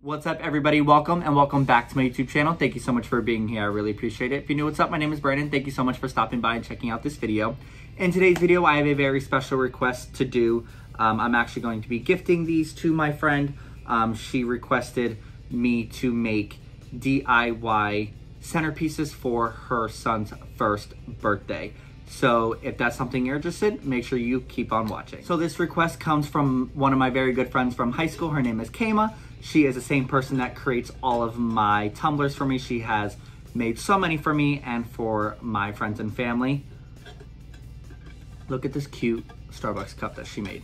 What's up, everybody? Welcome and welcome back to my YouTube channel. Thank you so much for being here. I really appreciate it. If you're new, what's up? My name is Brandon. Thank you so much for stopping by and checking out this video. In today's video, I have a very special request to do. I'm actually going to be gifting these to my friend. She requested me to make DIY centerpieces for her son's first birthday. So if that's something you're interested in, make sure you keep on watching. So this request comes from one of my very good friends from high school. Her name is Kama. She is the same person that creates all of my tumblers for me. She has made so many for me and for my friends and family. Look at this cute Starbucks cup that she made.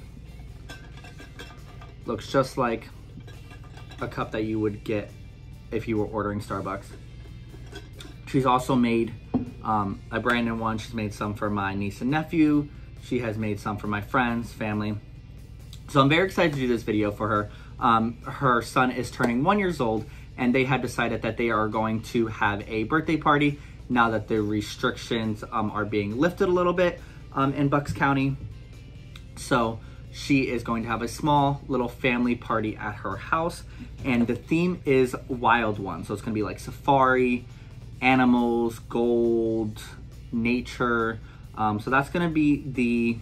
Looks just like a cup that you would get if you were ordering Starbucks. She's also made a Brandon one. She's made some for my niece and nephew. She has made some for my friends, family. So I'm very excited to do this video for her. Her son is turning 1 year old, and they had decided that they are going to have a birthday party now that the restrictions are being lifted a little bit in Bucks County. So she is going to have a small little family party at her house, and the theme is Wild One. So it's going to be like safari, animals, gold, nature. So that's going to be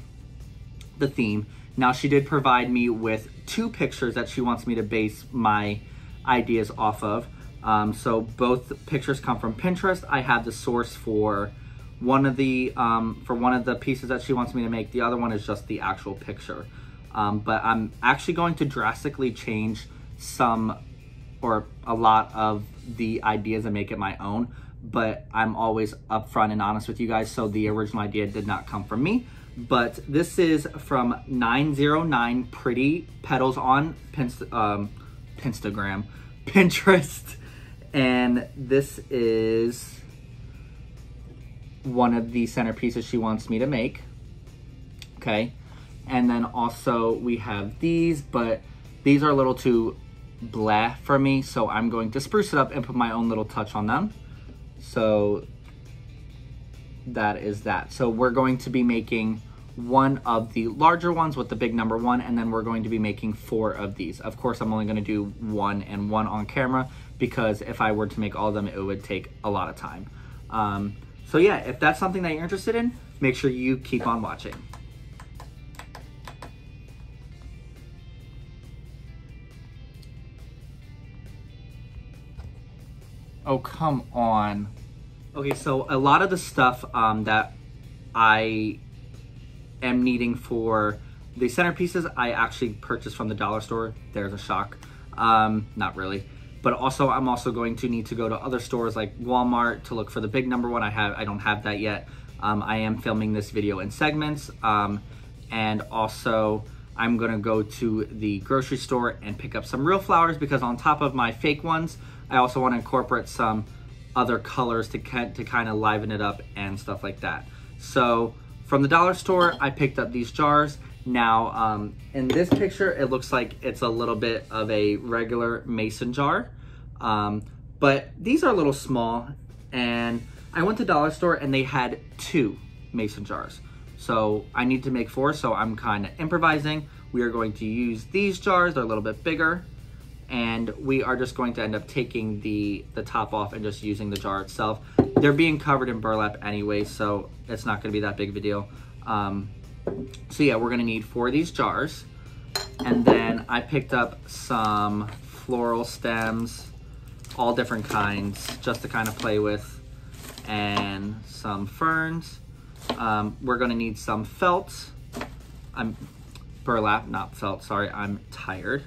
the theme. Now, she did provide me with 2 pictures that she wants me to base my ideas off of. So both pictures come from Pinterest. I have the source for one of the pieces that she wants me to make. The other one is just the actual picture. But I'm actually going to drastically change some or a lot of the ideas and make it my own. But I'm always upfront and honest with you guys. So the original idea did not come from me. But this is from 909 Pretty Petals on Pinstagram, Pinterest. And this is one of the centerpieces she wants me to make. Okay. And then also we have these, but these are a little too blah for me. So I'm going to spruce it up and put my own little touch on them. So that is that. So we're going to be making one of the larger ones with the big number 1, and then we're going to be making 4 of these. Of course, I'm only going to do 1 and 1 on camera, because if I were to make all of them, it would take a lot of time. So yeah, if that's something that you're interested in, make sure you keep on watching. Oh, come on. Okay, so a lot of the stuff that I am needing for the centerpieces, I actually purchased from the dollar store. There's a shock. Not really. But also, I'm also going to need to go to other stores like Walmart to look for the big number 1. I don't have that yet. I am filming this video in segments. And also, I'm gonna go to the grocery store and pick up some real flowers, because on top of my fake ones, I also want to incorporate some other colors to kind of liven it up and stuff like that. So from the dollar store, I picked up these jars. Now, in this picture, it looks like it's a little bit of a regular mason jar, but these are a little small, and I went to the dollar store and they had 2 mason jars. So I need to make 4, so I'm kind of improvising. We are going to use these jars. They're a little bit bigger. And we are just going to end up taking the top off and just using the jar itself. They're being covered in burlap anyway, so it's not going to be that big of a deal. So yeah, we're going to need 4 of these jars. And then I picked up some floral stems, all different kinds, just to kind of play with, and some ferns. We're going to need some felt. Burlap, not felt, sorry, I'm tired.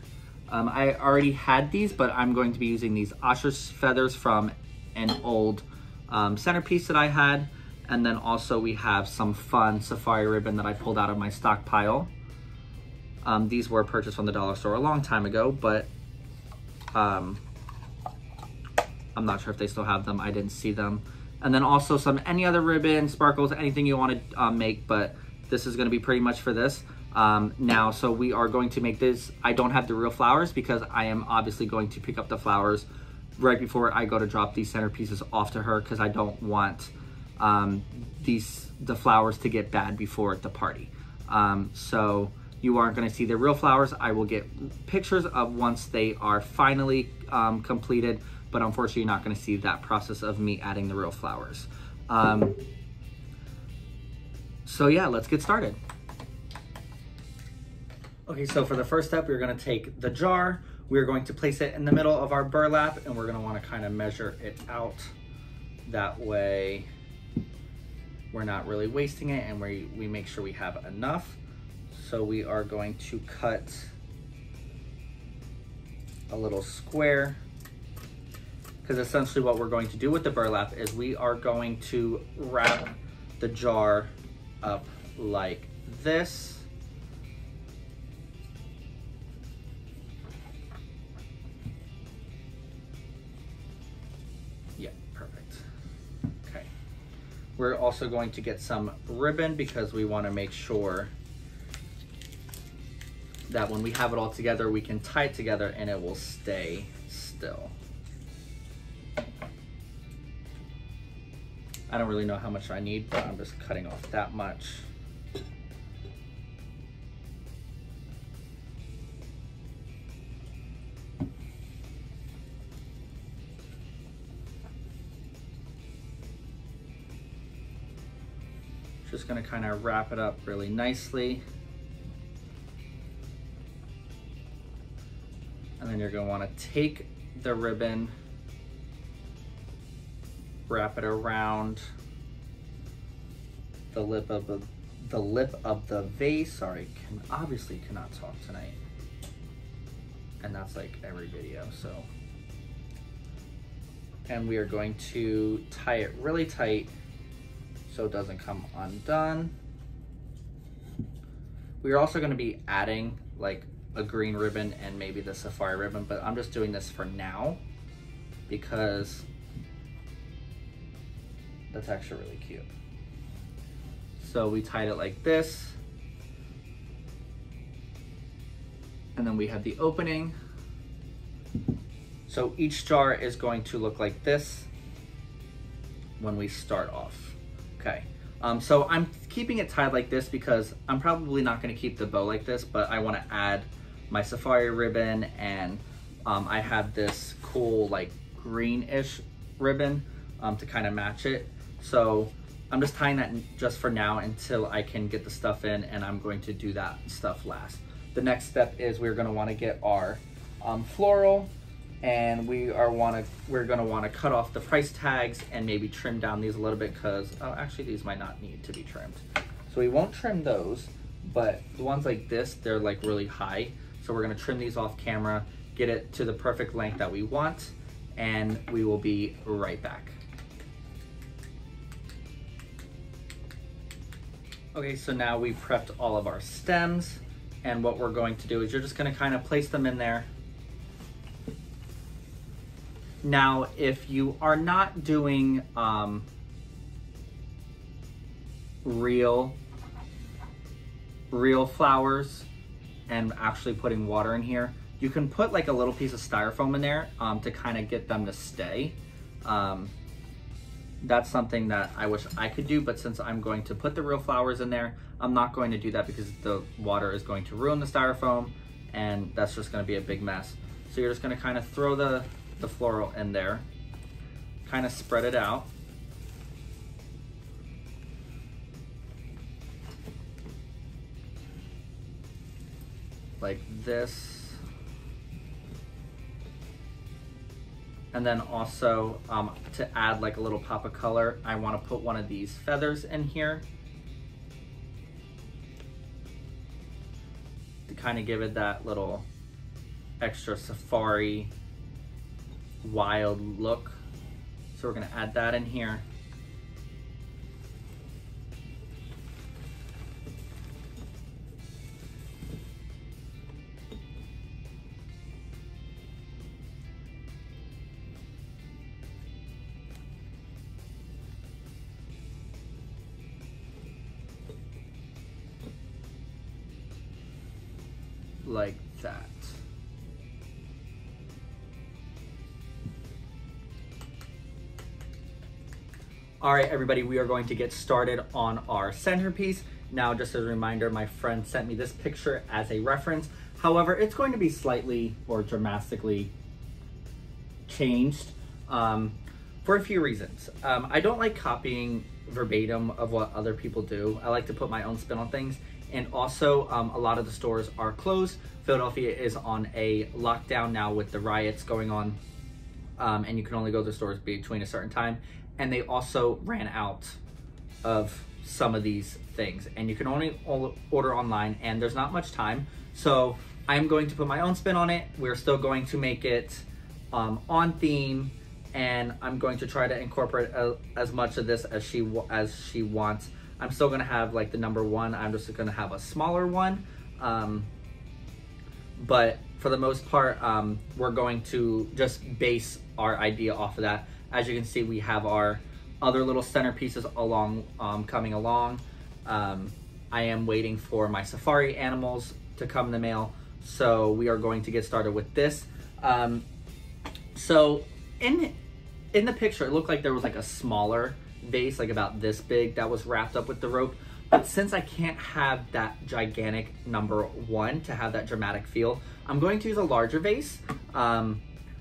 I already had these, but I'm going to be using these ostrich feathers from an old centerpiece that I had. And then also we have some fun safari ribbon that I pulled out of my stockpile. These were purchased from the dollar store a long time ago, but I'm not sure if they still have them. I didn't see them. And then also any other ribbon, sparkles, anything you want to make, but this is going to be pretty much for this. Now, so we are going to make this. I don't have the real flowers because I am obviously going to pick up the flowers right before I go to drop these centerpieces off to her, because I don't want the flowers to get bad before the party. So You aren't gonna see the real flowers. I will get pictures of once they are finally completed, but unfortunately you're not gonna see that process of me adding the real flowers. So yeah, let's get started. Okay, so for the first step, we're gonna take the jar, we're going to place it in the middle of our burlap, and we're gonna wanna kind of measure it out. That way, we're not really wasting it, and we make sure we have enough. So we are going to cut a little square, because essentially what we're going to do with the burlap is we are going to wrap the jar up like this. Yeah, perfect. Okay. We're also going to get some ribbon because we want to make sure that when we have it all together, we can tie it together and it will stay still. I don't really know how much I need, but I'm just cutting off that much. Just gonna kind of wrap it up really nicely. And then you're gonna wanna take the ribbon, wrap it around the lip of the vase. Sorry, obviously cannot talk tonight. And that's like every video, so. And we are going to tie it really tight so it doesn't come undone. We are also gonna be adding like a green ribbon and maybe the safari ribbon, but I'm just doing this for now because that's actually really cute. So we tied it like this. And then we have the opening. So each jar is going to look like this when we start off. Okay, so I'm keeping it tied like this because I'm probably not gonna keep the bow like this, but I wanna add my safari ribbon, and I have this cool like greenish ribbon to kind of match it. So I'm just tying that just for now until I can get the stuff in, and I'm going to do that stuff last. The next step is we're gonna wanna get our floral, and we're gonna wanna cut off the price tags and maybe trim down these a little bit because, oh, actually these might not need to be trimmed. So we won't trim those, but the ones like this, they're like really high. So we're gonna trim these off camera, get it to the perfect length that we want, and we will be right back. Okay, so now we've prepped all of our stems, and what we're going to do is you're just gonna kind of place them in there. Now, if you are not doing real flowers and actually putting water in here, you can put like a little piece of styrofoam in there to kind of get them to stay. That's something that I wish I could do, but since I'm going to put the real flowers in there, I'm not going to do that because the water is going to ruin the styrofoam, and that's just gonna be a big mess. So you're just gonna kind of throw the floral in there, kind of spread it out. Like this. And then also to add like a little pop of color, I want to put one of these feathers in here to kind of give it that little extra safari wild look. So we're going to add that in here. Like that. All right, everybody, we are going to get started on our centerpiece. Now, just as a reminder, my friend sent me this picture as a reference. However, it's going to be slightly or dramatically changed for a few reasons. I don't like copying verbatim of what other people do. I like to put my own spin on things. And also, a lot of the stores are closed. Philadelphia is on a lockdown now with the riots going on, and you can only go to stores between a certain time. And they also ran out of some of these things, and you can only order online, and there's not much time. So I'm going to put my own spin on it. We're still going to make it on theme, and I'm going to try to incorporate as much of this as she wants. I'm still gonna have like the number one. I'm just gonna have a smaller one. But for the most part, we're going to just base our idea off of that. As you can see, we have our other little centerpieces coming along. I am waiting for my safari animals to come in the mail. So we are going to get started with this. So in the picture, it looked like there was like a smaller vase, like about this big, that was wrapped up with the rope. But since I can't have that gigantic number one to have that dramatic feel, I'm going to use a larger vase,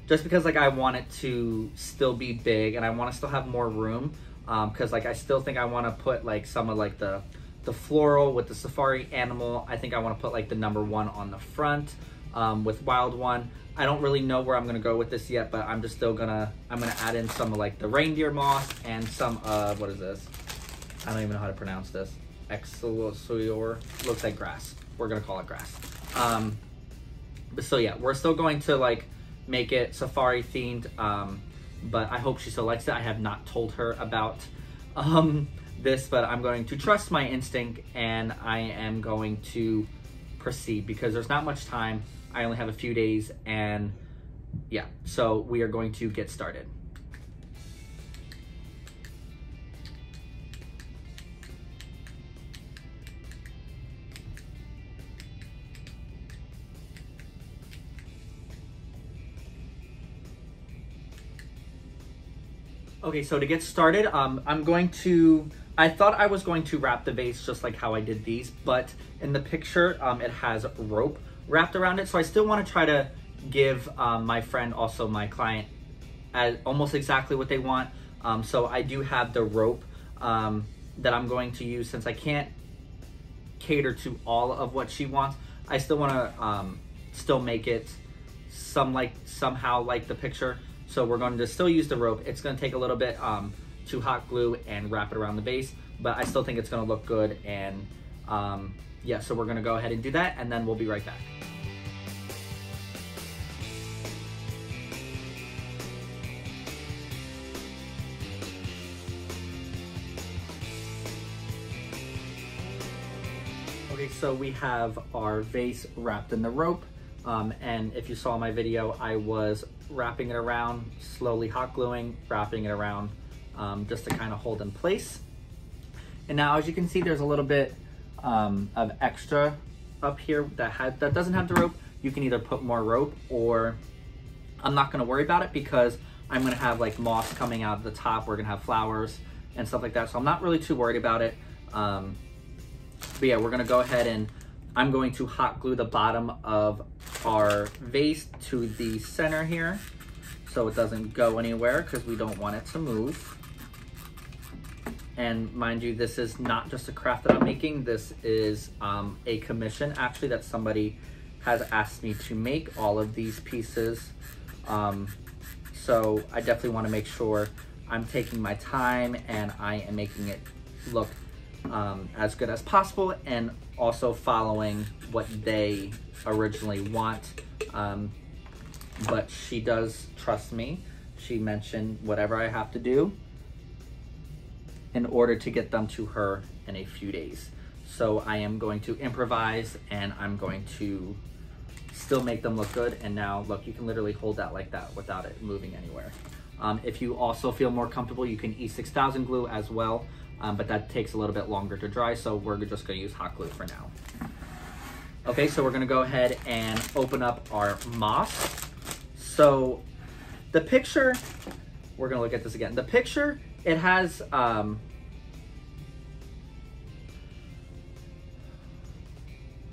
just because like I want it to still be big and I want to still have more room, because like I still think I want to put like some of like the floral with the safari animal. I think I want to put like the number one on the front with Wild One. I don't really know where I'm gonna go with this yet, but I'm just still gonna, I'm gonna add in some of like the reindeer moss and some of, what is this? I don't even know how to pronounce this. Excelsior, looks like grass. We're gonna call it grass. But so yeah, we're still going to like make it safari themed, but I hope she still likes it. I have not told her about this, but I'm going to trust my instinct and I am going to proceed because there's not much time. I only have a few days, and yeah, so we are going to get started. Okay, so to get started, I thought I was going to wrap the vase just like how I did these, but in the picture, it has rope wrapped around it. So I still want to try to give my friend, also my client, almost exactly what they want. So I do have the rope that I'm going to use. Since I can't cater to all of what she wants, I still want to still make it somehow like the picture. So we're going to still use the rope. It's going to take a little bit to hot glue and wrap it around the base, but I still think it's going to look good. And yeah, so we're going to go ahead and do that, and then we'll be right back. Okay, so we have our vase wrapped in the rope, and if you saw my video, I was wrapping it around, slowly hot gluing, wrapping it around, just to kind of hold in place. And now, as you can see, there's a little bit of extra up here that doesn't have the rope. You can either put more rope, or I'm not going to worry about it because I'm going to have like moss coming out of the top. We're going to have flowers and stuff like that, so I'm not really too worried about it. But yeah, we're going to go ahead and I'm going to hot glue the bottom of our vase to the center here so it doesn't go anywhere, because we don't want it to move. And mind you, this is not just a craft that I'm making. This is a commission, actually, that somebody has asked me to make all of these pieces. So I definitely want to make sure I'm taking my time and I am making it look as good as possible, and also following what they originally want. But she does trust me. She mentioned whatever I have to do in order to get them to her in a few days. So I am going to improvise, and I'm going to still make them look good. And now look, you can literally hold that like that without it moving anywhere. If you also feel more comfortable, you can E6000 glue as well, but that takes a little bit longer to dry, so we're just gonna use hot glue for now. Okay, so we're gonna go ahead and open up our moss. So the picture, we're gonna look at this again. The picture, it has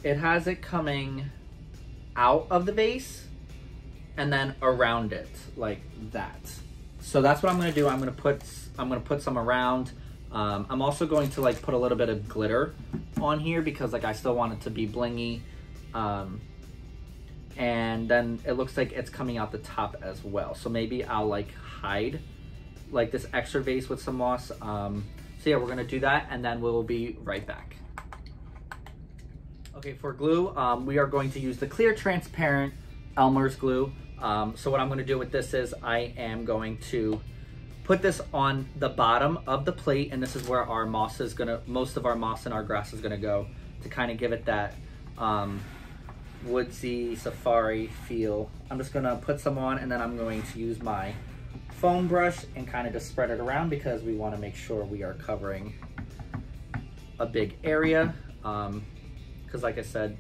it has it coming out of the vase and then around it like that. So that's what I'm gonna do. I'm gonna put some around. I'm also going to like put a little bit of glitter on here because like I still want it to be blingy. And then it looks like it's coming out the top as well. So maybe I'll like hide like this extra vase with some moss. So yeah, we're gonna do that and then we'll be right back. Okay, for glue, we are going to use the clear transparent Elmer's glue. So what I'm gonna do with this is I am going to put this on the bottom of the plate, and this is where our moss is gonna, most of our moss and our grass is gonna go to kind of give it that woodsy safari feel. I'm just gonna put some on and then I'm going to use my foam brush and kind of just spread it around because we wanna make sure we are covering a big area. Because like I said,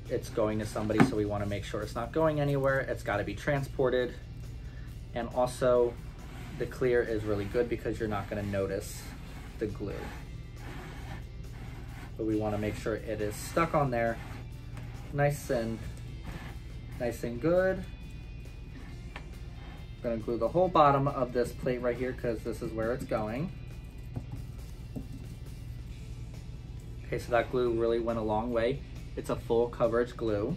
it's going to somebody, so we wanna make sure it's not going anywhere. It's gotta be transported. And also, the clear is really good because you're not gonna notice the glue. But we wanna make sure it is stuck on there nice and good. I'm gonna glue the whole bottom of this plate right here because this is where it's going. Okay, so that glue really went a long way. It's a full coverage glue.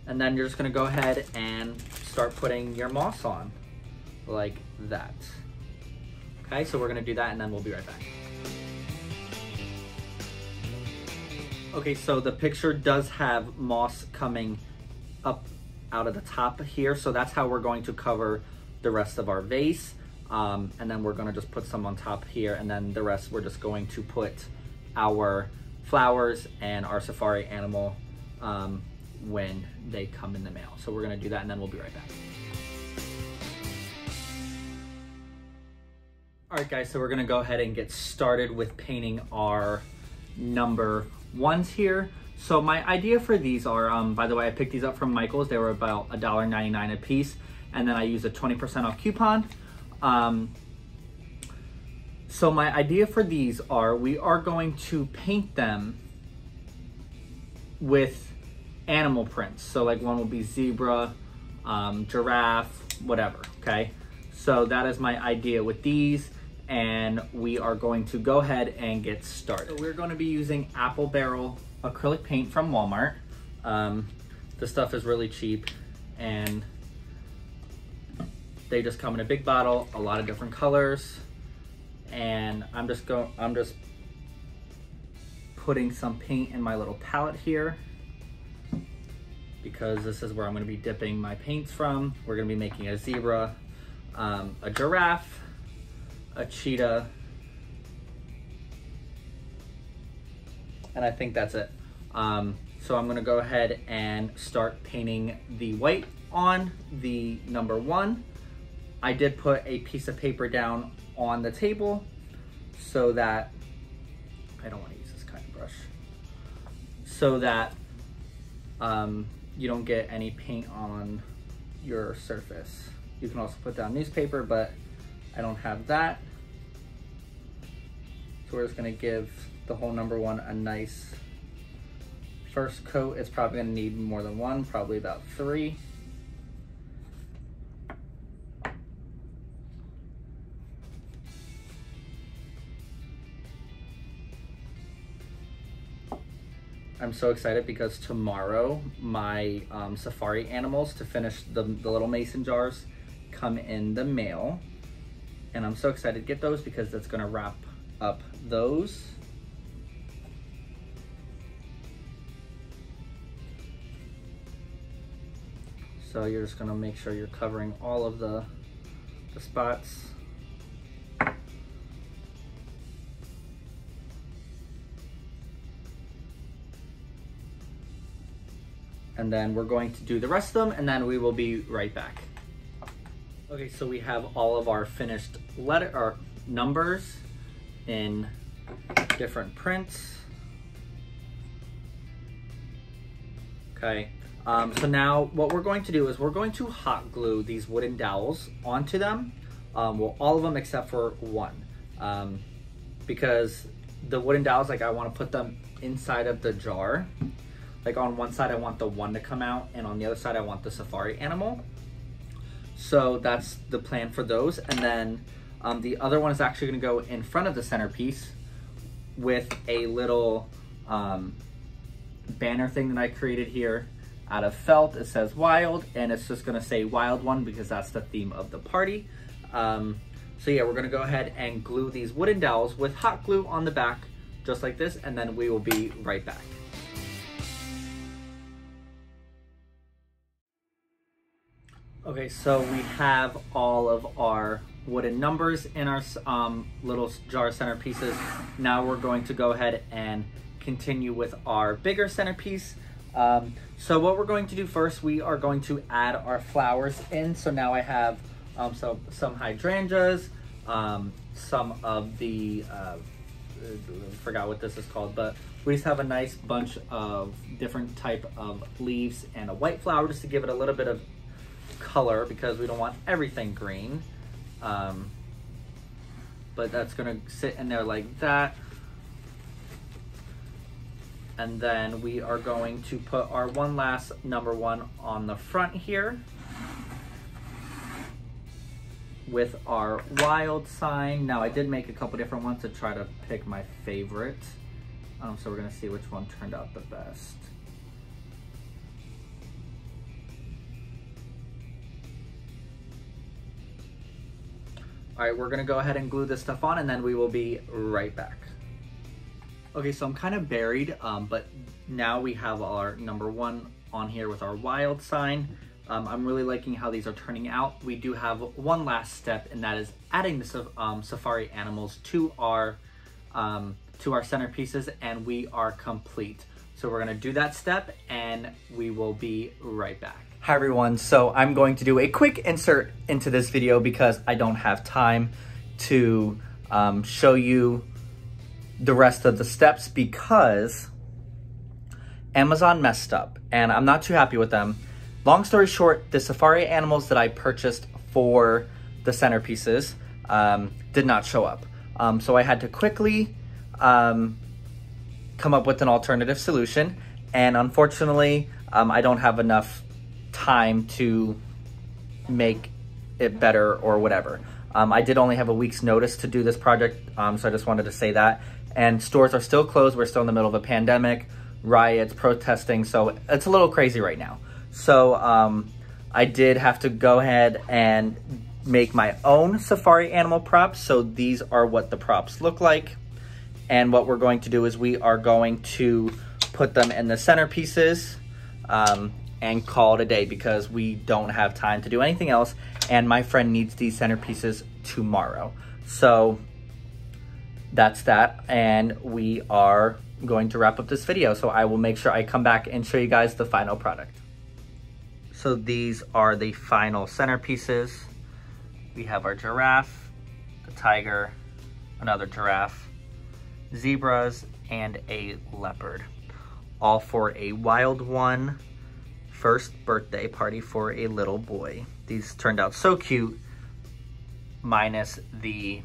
And then you're just gonna go ahead and start putting your moss on like that. Okay, so we're gonna do that and then we'll be right back. Okay, so the picture does have moss coming up out of the top here, so that's how we're going to cover the rest of our vase. And then we're gonna just put some on top here, and then the rest we're just going to put our flowers and our safari animal when they come in the mail. So we're gonna do that and then we'll be right back. All right guys, so we're gonna go ahead and get started with painting our number ones here. So my idea for these are, by the way, I picked these up from Michael's. They were about $1.99 a piece. And then I used a 20% off coupon. So my idea for these are, we are going to paint them with animal prints. So like one will be zebra, giraffe, whatever, okay? So that is my idea with these, and we are going to go ahead and get started. So we're going to be using apple barrel acrylic paint from Walmart. The stuff is really cheap and they just come in a big bottle, a lot of different colors. And I'm just putting some paint in my little palette here because this is where I'm going to be dipping my paints from. We're going to be making a zebra, a giraffe, a cheetah, and I think that's it. So I'm gonna go ahead and start painting the white on the number one. I did put a piece of paper down on the table so that, I don't want to use this kind of brush, so that you don't get any paint on your surface. You can also put down newspaper, but I don't have that. So we're just gonna give the whole number one a nice first coat. It's probably gonna need more than one, probably about 3. I'm so excited because tomorrow my safari animals to finish the little mason jars come in the mail. And I'm so excited to get those because that's gonna wrap up those. So you're just gonna make sure you're covering all of the spots. And then we're going to do the rest of them and then we will be right back. Okay, so we have all of our finished letter or numbers in different prints. Okay, so now what we're going to do is we're going to hot glue these wooden dowels onto them. Well, all of them except for one, because the wooden dowels, like I want to put them inside of the jar. Like on one side I want the one to come out, and on the other side I want the safari animal. So that's the plan for those. And then the other one is actually going to go in front of the centerpiece with a little banner thing that I created here out of felt. It says wild, and it's just going to say wild one because that's the theme of the party. So yeah, we're going to go ahead and glue these wooden dowels with hot glue on the back, just like this, and then we will be right back. Okay, so we have all of our wooden numbers in our little jar centerpieces. Now we're going to go ahead and continue with our bigger centerpiece. So what we're going to do first, we are going to add our flowers in. So now I have some hydrangeas, some of the, forgot what this is called, but we just have a nice bunch of different type of leaves and a white flower just to give it a little bit of color because we don't want everything green. But that's gonna sit in there like that. And then we are going to put our one last number one on the front here with our wild sign. Now I did make a couple different ones to try to pick my favorite. So we're gonna see which one turned out the best. All right, we're gonna go ahead and glue this stuff on, and then we will be right back. Okay, so I'm kind of buried, but now we have our number one on here with our wild sign. I'm really liking how these are turning out. We do have one last step, and that is adding the safari animals to our centerpieces, and we are complete. So we're gonna do that step, and we will be right back. Hi everyone, so I'm going to do a quick insert into this video because I don't have time to show you the rest of the steps because Amazon messed up and I'm not too happy with them. Long story short, the safari animals that I purchased for the centerpieces did not show up. So I had to quickly come up with an alternative solution, and unfortunately I don't have enough time to make it better or whatever. I did only have a week's notice to do this project, so I just wanted to say that. And stores are still closed. We're still in the middle of a pandemic, riots, protesting, so it's a little crazy right now. So I did have to go ahead and make my own safari animal props. So these are what the props look like. And what we're going to do is we are going to put them in the centerpieces and call it a day because we don't have time to do anything else, and my friend needs these centerpieces tomorrow. So that's that, and we are going to wrap up this video. So I will make sure I come back and show you guys the final product. So these are the final centerpieces. We have our giraffe, the tiger, another giraffe, zebras, and a leopard, all for a wild one first birthday party for a little boy. These turned out so cute, minus the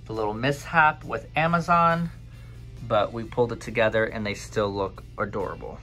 little mishap with Amazon, but we pulled it together and they still look adorable.